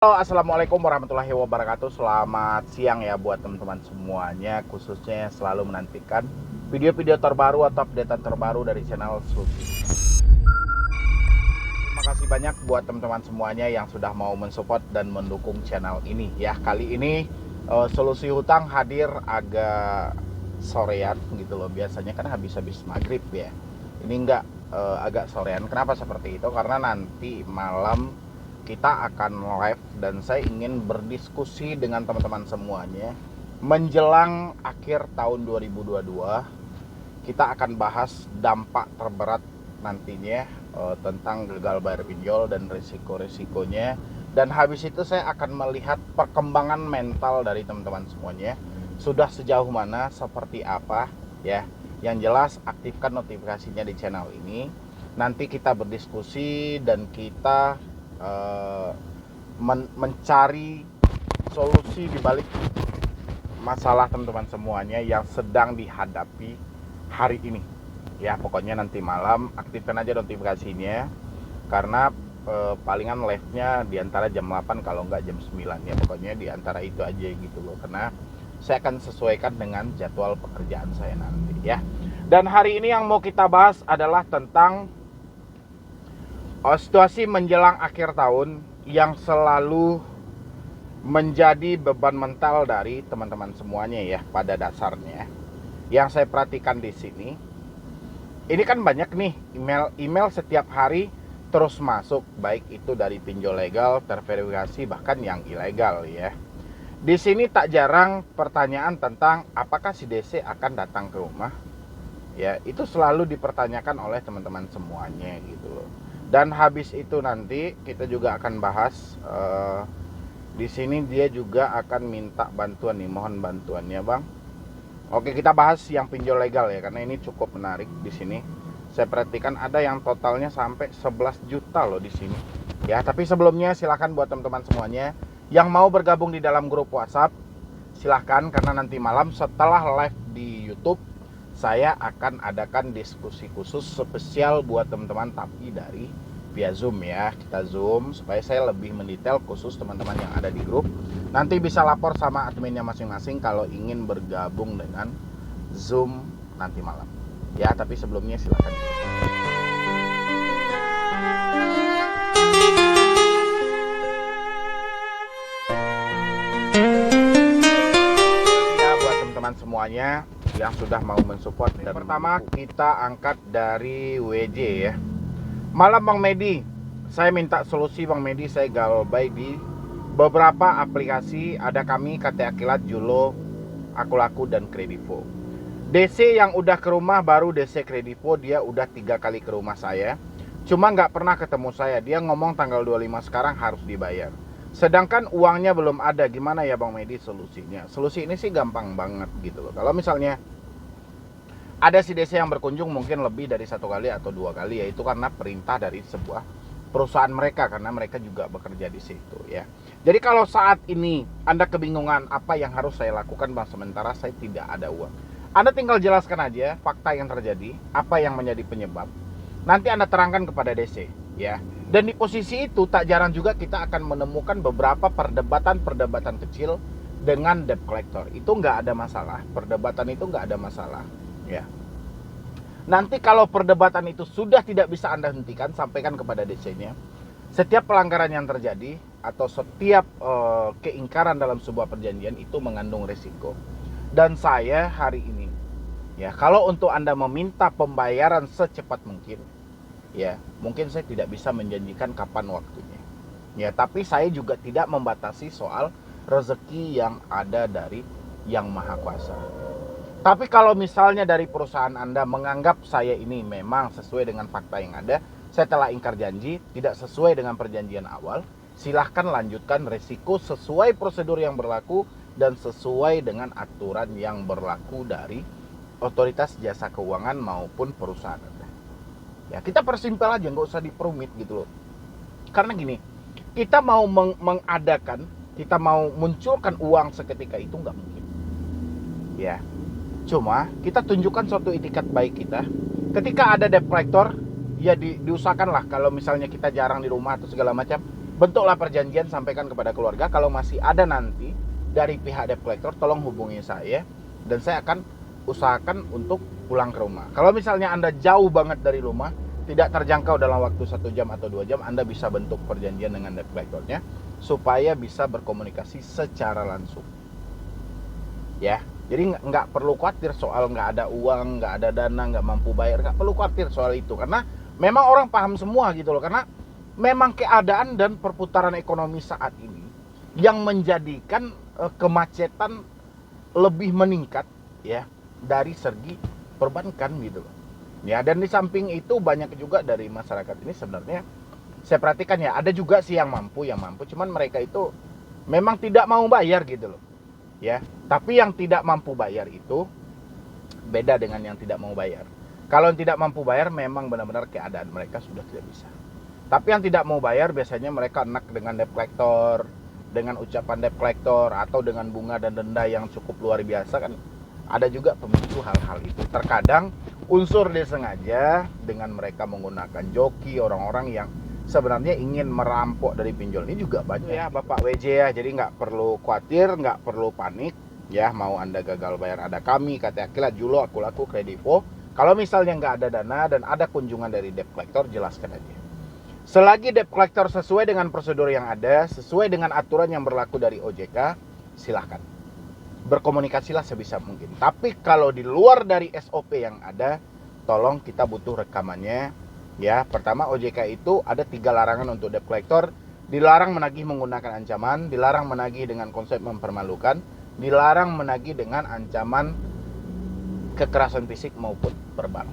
Halo, assalamualaikum warahmatullahi wabarakatuh. Selamat siang ya buat teman-teman semuanya, khususnya yang selalu menantikan video-video terbaru atau updatean terbaru dari channel Susi. Terima kasih banyak buat teman-teman semuanya yang sudah mau mensupport dan mendukung channel ini ya. Kali ini Solusi Hutang hadir agak sorean gitu loh. Biasanya kan habis-habis maghrib ya. Ini enggak, agak sorean. Kenapa seperti itu? Karena nanti malam kita akan live dan saya ingin berdiskusi dengan teman-teman semuanya menjelang akhir tahun 2022. Kita akan bahas dampak terberat nantinya tentang gagal bayar pinjol dan risiko-risikonya, dan habis itu saya akan melihat perkembangan mental dari teman-teman semuanya sudah sejauh mana, seperti apa ya. Yang jelas aktifkan notifikasinya di channel ini. Nanti kita berdiskusi dan kita mencari solusi di balik masalah teman-teman semuanya yang sedang dihadapi hari ini ya. Pokoknya nanti malam aktifkan aja notifikasinya, karena palingan live-nya di antara jam 8 kalau enggak jam 9 ya. Pokoknya di antara itu aja gitu loh, karena saya akan sesuaikan dengan jadwal pekerjaan saya nanti ya. Dan hari ini yang mau kita bahas adalah tentang situasi menjelang akhir tahun yang selalu menjadi beban mental dari teman-teman semuanya ya. Pada dasarnya yang saya perhatikan di sini, ini kan banyak nih email setiap hari terus masuk, baik itu dari pinjol legal, terverifikasi, bahkan yang ilegal ya. Di sini tak jarang pertanyaan tentang apakah si DC akan datang ke rumah ya. Itu selalu dipertanyakan oleh teman-teman semuanya gitu loh. Dan habis itu nanti kita juga akan bahas di sini dia juga akan minta bantuan nih, mohon bantuannya bang. Oke, kita bahas yang pinjol legal ya, karena ini cukup menarik di sini. Saya perhatikan ada yang totalnya sampai 11 juta loh di sini. Ya, tapi sebelumnya silahkan buat teman-teman semuanya yang mau bergabung di dalam grup WhatsApp, silahkan, karena nanti malam setelah live di YouTube saya akan adakan diskusi khusus spesial buat teman-teman, tapi dari via Zoom ya. Kita Zoom supaya saya lebih mendetail, khusus teman-teman yang ada di grup nanti bisa lapor sama adminnya masing-masing kalau ingin bergabung dengan Zoom nanti malam ya. Tapi sebelumnya silahkan ya buat teman-teman semuanya yang sudah mau mensupport. Dan pertama kita angkat dari WJ ya. Malam Bang Medi, saya minta solusi Bang Medi. Saya galbay di beberapa aplikasi, ada kami KT Akilat, Julo, Akulaku, dan Kredivo. DC yang udah ke rumah baru DC Kredivo, dia udah 3 kali ke rumah saya, cuma nggak pernah ketemu saya. Dia ngomong tanggal 25 sekarang harus dibayar, sedangkan uangnya belum ada. Gimana ya Bang Medi solusinya? Solusi ini sih gampang banget gitu loh. Kalau misalnya ada si DC yang berkunjung mungkin lebih dari 1 kali atau 2 kali, yaitu karena perintah dari sebuah perusahaan mereka, karena mereka juga bekerja di situ ya. Jadi kalau saat ini Anda kebingungan apa yang harus saya lakukan Bang, sementara saya tidak ada uang, Anda tinggal jelaskan aja fakta yang terjadi, apa yang menjadi penyebab. Nanti Anda terangkan kepada DC ya. Dan di posisi itu tak jarang juga kita akan menemukan beberapa perdebatan kecil dengan debt collector. Itu nggak ada masalah, perdebatan itu nggak ada masalah ya. Nanti kalau perdebatan itu sudah tidak bisa Anda hentikan, sampaikan kepada DC-nya. Setiap pelanggaran yang terjadi atau setiap keingkaran dalam sebuah perjanjian itu mengandung risiko. Dan saya hari ini ya, kalau untuk Anda meminta pembayaran secepat mungkin ya, mungkin saya tidak bisa menjanjikan kapan waktunya ya, tapi saya juga tidak membatasi soal rezeki yang ada dari Yang Maha Kuasa. Tapi kalau misalnya dari perusahaan Anda menganggap saya ini memang sesuai dengan fakta yang ada, saya telah ingkar janji, tidak sesuai dengan perjanjian awal, silahkan lanjutkan resiko sesuai prosedur yang berlaku dan sesuai dengan aturan yang berlaku dari otoritas jasa keuangan maupun perusahaan Anda. Ya, kita persimpel aja, nggak usah diperumit gitu loh. Karena gini, kita mau mengadakan, kita mau munculkan uang seketika itu nggak mungkin. Ya. Cuma kita tunjukkan suatu itikat baik kita. Ketika ada debt collector, ya diusahakanlah kalau misalnya kita jarang di rumah atau segala macam, bentuklah perjanjian, sampaikan kepada keluarga kalau masih ada nanti dari pihak debt collector, tolong hubungi saya dan saya akan usahakan untuk pulang ke rumah. Kalau misalnya Anda jauh banget dari rumah, tidak terjangkau dalam waktu 1 jam atau 2 jam, Anda bisa bentuk perjanjian dengan debt collectornya supaya bisa berkomunikasi secara langsung. Ya, jadi nggak perlu khawatir soal nggak ada uang, nggak ada dana, nggak mampu bayar, nggak perlu khawatir soal itu, karena memang orang paham semua gitu loh, karena memang keadaan dan perputaran ekonomi saat ini yang menjadikan kemacetan lebih meningkat ya dari segi perbankan gitu loh. Ya, dan di samping itu banyak juga dari masyarakat ini sebenarnya saya perhatikan ya, ada juga sih yang mampu, cuman mereka itu memang tidak mau bayar gitu loh. Ya, tapi yang tidak mampu bayar itu beda dengan yang tidak mau bayar. Kalau yang tidak mampu bayar memang benar-benar keadaan mereka sudah tidak bisa. Tapi yang tidak mau bayar biasanya mereka enak dengan debt collector, dengan ucapan debt collector atau dengan bunga dan denda yang cukup luar biasa kan. Ada juga pemicu hal-hal itu. Terkadang unsur disengaja dengan mereka menggunakan joki, orang-orang yang sebenarnya ingin merampok dari pinjol ini juga banyak ya Bapak WJ ya. Jadi nggak perlu khawatir, nggak perlu panik ya. Mau Anda gagal bayar, ada kami KT Akilat, Julo, Aku Laku, Kredivo. Kalau misalnya nggak ada dana dan ada kunjungan dari debt collector, jelaskan aja. Selagi debt collector sesuai dengan prosedur yang ada, sesuai dengan aturan yang berlaku dari OJK, silahkan berkomunikasilah sebisa mungkin. Tapi kalau di luar dari SOP yang ada, tolong kita butuh rekamannya. Ya, pertama OJK itu ada 3 larangan untuk debt collector. Dilarang menagih menggunakan ancaman, dilarang menagih dengan konsep mempermalukan, dilarang menagih dengan ancaman kekerasan fisik maupun verbal.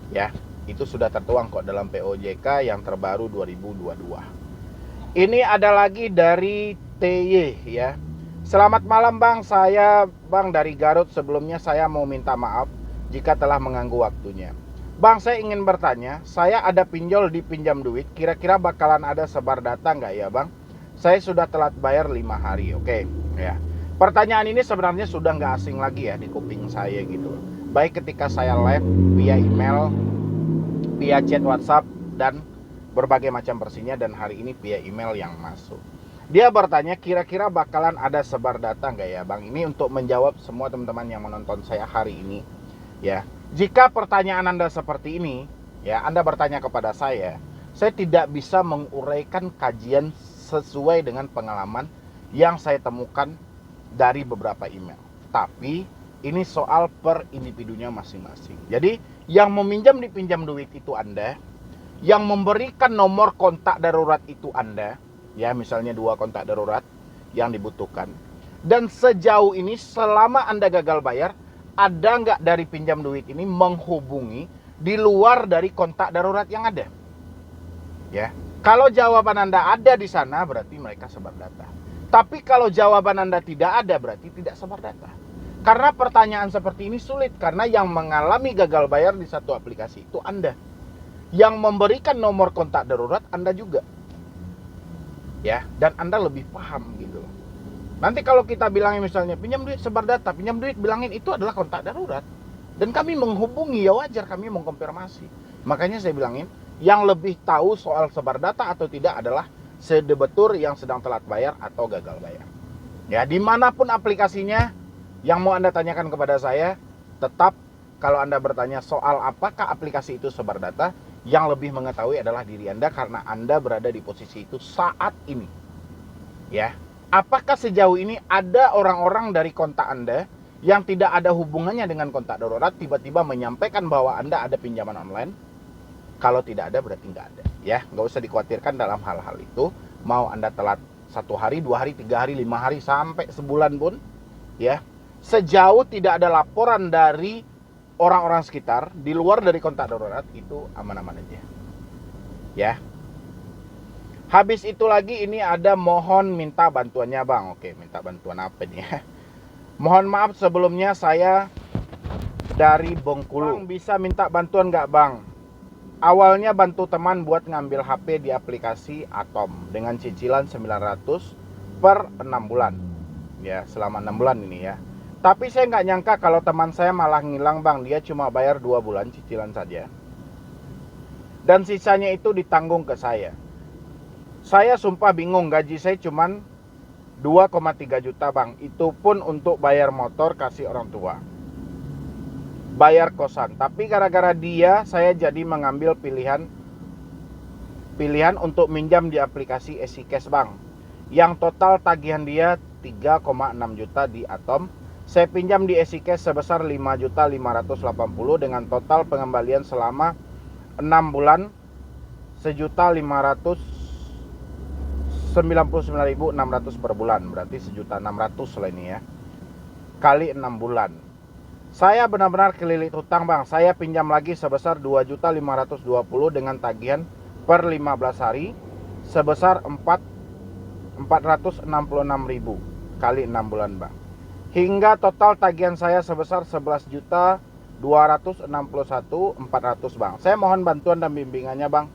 Ya, itu sudah tertuang kok dalam POJK yang terbaru 2022. Ini ada lagi dari TY ya. Selamat malam Bang, saya Bang dari Garut. Sebelumnya saya mau minta maaf jika telah mengganggu waktunya. Bang, saya ingin bertanya, saya ada pinjol di pinjam duit, kira-kira bakalan ada sebar data nggak ya Bang? Saya sudah telat bayar 5 hari, oke ya. Pertanyaan ini sebenarnya sudah nggak asing lagi ya di kuping saya gitu. Baik ketika saya live via email, via chat WhatsApp, dan berbagai macam versinya, dan hari ini via email yang masuk. Dia bertanya kira-kira bakalan ada sebar data nggak ya Bang? Ini untuk menjawab semua teman-teman yang menonton saya hari ini ya. Jika pertanyaan Anda seperti ini ya, Anda bertanya kepada saya tidak bisa menguraikan kajian sesuai dengan pengalaman yang saya temukan dari beberapa email. Tapi ini soal per individunya masing-masing. Jadi yang meminjam di pinjam duit itu Anda, yang memberikan nomor kontak darurat itu Anda. Ya, misalnya 2 kontak darurat yang dibutuhkan. Dan sejauh ini selama Anda gagal bayar, ada nggak dari pinjam duit ini menghubungi di luar dari kontak darurat yang ada? Ya, kalau jawaban Anda ada di sana, berarti mereka sebar data. Tapi kalau jawaban Anda tidak ada, berarti tidak sebar data. Karena pertanyaan seperti ini sulit, karena yang mengalami gagal bayar di satu aplikasi itu Anda. Yang memberikan nomor kontak darurat Anda juga. Ya, dan Anda lebih paham gitu. Nanti kalau kita bilangin misalnya pinjam duit sebar data, pinjam duit bilangin itu adalah kontak darurat, dan kami menghubungi, ya wajar kami mengkonfirmasi. Makanya saya bilangin yang lebih tahu soal sebar data atau tidak adalah sedebetur yang sedang telat bayar atau gagal bayar. Ya, dimanapun aplikasinya, yang mau Anda tanyakan kepada saya, tetap kalau Anda bertanya soal apakah aplikasi itu sebar data, yang lebih mengetahui adalah diri Anda karena Anda berada di posisi itu saat ini. Ya, apakah sejauh ini ada orang-orang dari kontak Anda yang tidak ada hubungannya dengan kontak darurat tiba-tiba menyampaikan bahwa Anda ada pinjaman online? Kalau tidak ada berarti nggak ada. Ya, nggak usah dikhawatirkan dalam hal-hal itu. Mau Anda telat 1 hari, 2 hari, 3 hari, 5 hari, sampai sebulan pun, ya, sejauh tidak ada laporan dari orang-orang sekitar di luar dari kontak darurat, itu aman-aman aja. Ya. Habis itu lagi ini ada mohon minta bantuannya Bang. Oke, minta bantuan apa nih ya? Mohon maaf sebelumnya, saya dari Bengkulu. Bang, bisa minta bantuan nggak Bang? Awalnya bantu teman buat ngambil HP di aplikasi Atom dengan cicilan 900 per 6 bulan. Ya, selama 6 bulan ini ya. Tapi saya nggak nyangka kalau teman saya malah ngilang Bang. Dia cuma bayar 2 bulan cicilan saja. Dan sisanya itu ditanggung ke saya. Saya sumpah bingung, gaji saya cuman 2,3 juta bang. Itu pun untuk bayar motor kasih orang tua, bayar kosan. Tapi gara-gara dia, saya jadi mengambil pilihan untuk minjam di aplikasi EasyCash bang, yang total tagihan dia 3,6 juta di Atom. Saya pinjam di EasyCash sebesar 5.580.000 dengan total pengembalian selama 6 bulan 1.599.600 per bulan, berarti 1.600.000 lah ini ya, kali 6 bulan. Saya benar-benar kelilit hutang bang. Saya pinjam lagi sebesar 2.520.000 dengan tagihan per 15 hari sebesar 466.000 kali 6 bulan bang. Hingga total tagihan saya sebesar 11.261.400 bang. Saya mohon bantuan dan bimbingannya bang.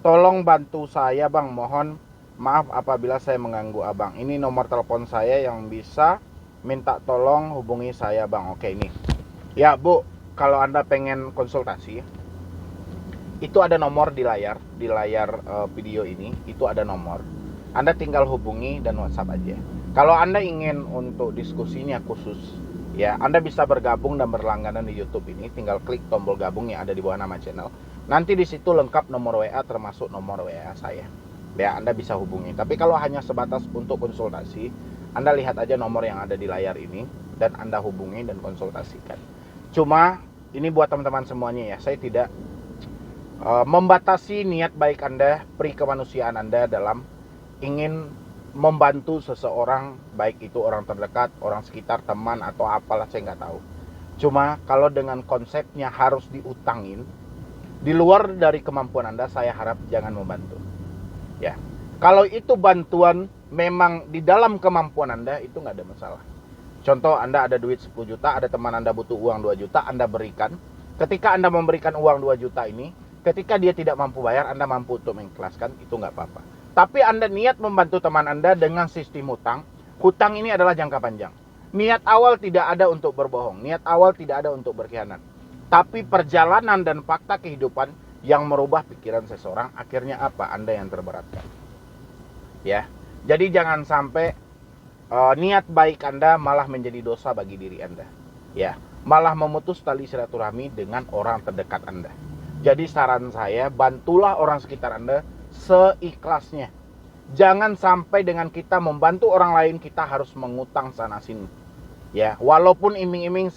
Tolong bantu saya bang, mohon maaf apabila saya mengganggu abang. Ini nomor telepon saya, yang bisa minta tolong hubungi saya bang. Oke, ini ya bu, kalau anda pengen konsultasi, itu ada nomor di layar video ini, itu ada nomor. Anda tinggal hubungi dan WhatsApp aja. Kalau anda ingin untuk diskusinya khusus, ya anda bisa bergabung dan berlangganan di YouTube ini. Tinggal klik tombol gabung yang ada di bawah nama channel. Nanti di situ lengkap nomor WA termasuk nomor WA saya. Ya, anda bisa hubungi. Tapi kalau hanya sebatas untuk konsultasi, anda lihat aja nomor yang ada di layar ini dan anda hubungi dan konsultasikan. Cuma ini buat teman-teman semuanya ya, saya tidak membatasi niat baik anda, pri kemanusiaan anda dalam ingin membantu seseorang, baik itu orang terdekat, orang sekitar, teman atau apalah, saya nggak tahu. Cuma kalau dengan konsepnya harus diutangin di luar dari kemampuan anda, saya harap jangan membantu. Ya, kalau itu bantuan memang di dalam kemampuan anda, itu nggak ada masalah. Contoh, anda ada duit 10 juta, ada teman anda butuh uang 2 juta, anda berikan. Ketika anda memberikan uang 2 juta ini, ketika dia tidak mampu bayar, anda mampu untuk mengikhlaskan, itu nggak apa-apa. Tapi anda niat membantu teman anda dengan sistem hutang. Hutang ini adalah jangka panjang. Niat awal tidak ada untuk berbohong, niat awal tidak ada untuk berkhianat. Tapi perjalanan dan fakta kehidupan yang merubah pikiran seseorang, akhirnya apa? Anda yang terberatkan. Ya, jadi jangan sampai niat baik anda malah menjadi dosa bagi diri anda. Ya, malah memutus tali silaturahmi dengan orang terdekat anda. Jadi saran saya, bantulah orang sekitar anda seikhlasnya. Jangan sampai dengan kita membantu orang lain, kita harus mengutang sana sini. Ya, walaupun iming-iming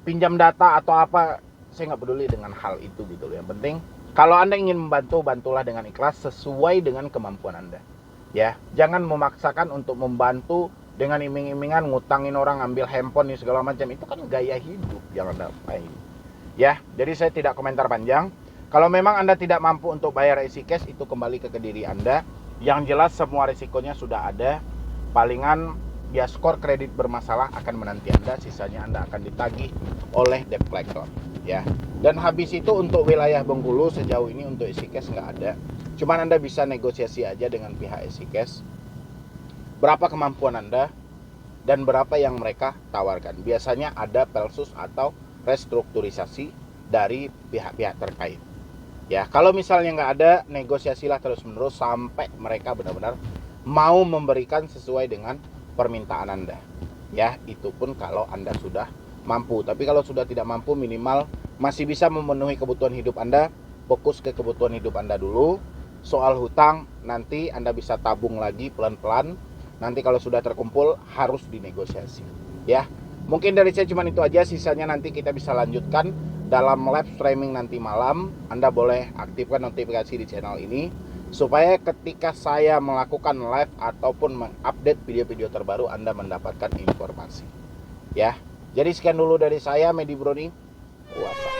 pinjam data atau apa, saya nggak peduli dengan hal itu gitu loh. Yang penting kalau anda ingin membantu, bantulah dengan ikhlas sesuai dengan kemampuan anda. Ya, jangan memaksakan untuk membantu dengan iming-imingan, ngutangin orang, ambil handphone nih segala macam. Itu kan gaya hidup yang anda pakai. Ya, jadi saya tidak komentar panjang. Kalau memang anda tidak mampu untuk bayar EasyCash, itu kembali ke diri anda. Yang jelas semua risikonya sudah ada. Palingan ya skor kredit bermasalah akan menanti anda, sisanya anda akan ditagih oleh debt collector. Ya, dan habis itu untuk wilayah Bengkulu sejauh ini untuk EasyCash nggak ada. Cuman anda bisa negosiasi aja dengan pihak EasyCash berapa kemampuan anda dan berapa yang mereka tawarkan. Biasanya ada pelsus atau restrukturisasi dari pihak-pihak terkait. Ya, kalau misalnya nggak ada, negosiasilah terus-menerus sampai mereka benar-benar mau memberikan sesuai dengan permintaan anda. Ya, itu pun kalau anda sudah mampu. Tapi kalau sudah tidak mampu, minimal masih bisa memenuhi kebutuhan hidup anda, fokus ke kebutuhan hidup anda dulu. Soal hutang nanti anda bisa tabung lagi pelan-pelan. Nanti kalau sudah terkumpul harus dinegosiasi. Ya, mungkin dari saya cuma itu aja. Sisanya nanti kita bisa lanjutkan dalam live streaming nanti malam. Anda boleh aktifkan notifikasi di channel ini supaya ketika saya melakukan live ataupun mengupdate video-video terbaru, Anda mendapatkan informasi. Ya, jadi sekian dulu dari saya, Medi Broni. Wassalam.